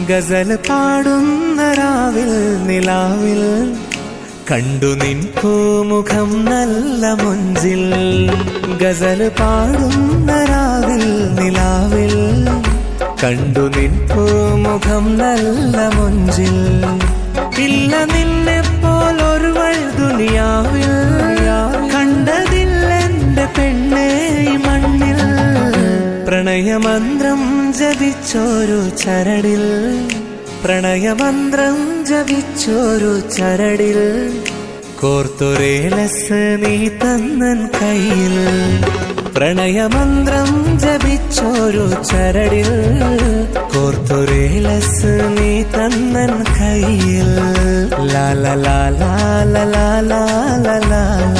ഗസൽ പാടുന്ന രാവിൽ നിലാവിൽ കണ്ടു നിൻ പൂമുഖം നല്ല മുഞ്ചിൽ. ഗസൽ പാടുന്ന രാവിൽ നിലാവിൽ കണ്ടു നിൻ പൂമുഖം നല്ല മുഞ്ചിൽ. ഇല്ല നിന്നെ പോലൊരുവൾ ദുനിയാവിൽ കണ്ടതില്ലെന്റെ പെണ്ണേ ഈ മണ്ണിൽ. പ്രണയമന്ത്രം ജപിച്ചോരു ചരടിൽ, പ്രണയമന്ത്രം ജപിച്ചോരു ചരടിൽ കോർത്തൊരേലസ് നീ തന്നൻ കയ്യിൽ. പ്രണയമന്ത്രം ജപിച്ചോരു ചരടിൽ കോർത്തൊരേലസ് നീ തന്നൻ കയ്യിൽ. ലാല ലാല ലാല ലാല ലാല.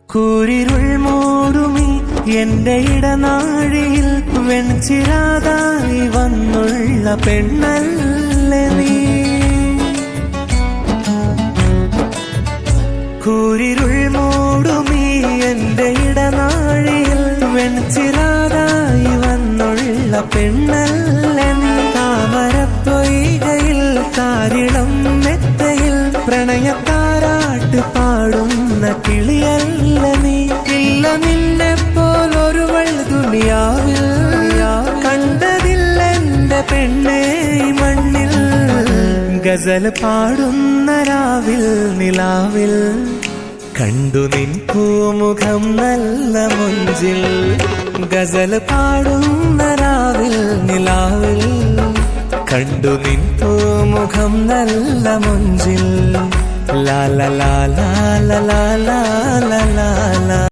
കൂരിരുൾ മൂടുമി എന്റെ ഇടനാഴിയിൽ വെൺചിരാതായി വന്നുള്ള പെണ്ണല്ലേ നീ. കൂരിരുൾ മൂടുമി എന്റെ ഇടനാഴിയിൽ വെൺചിരാതായി വന്നുള്ള പെണ്ണല്ലേ നീ. താമരപ്പൊയ്കയിൽ താരിളം മെത്തയിൽ പ്രണയത്താരാട്ട് പാടുന്ന കിളിയല്ല നീ. ഇല്ല നിന്നെ പോലൊരുവൾ ദുനിയാവിൽ കണ്ടതില്ലെന്റെ പെണ്ണേ ഈ മണ്ണിൽ. ഗസൽ പാടുന്ന രാവിൽ നിലാവിൽ കണ്ടു നിൻ പൂമുഖം നല്ല മുഞ്ചിൽ. ഗസൽ പാടുന്ന രാവിൽ നിലാവിൽ കണ്ടു നിൻ പൂമുഖം നല്ല മുഞ്ചിൽ. ലാല ലാല ലാല ലാല ലാല.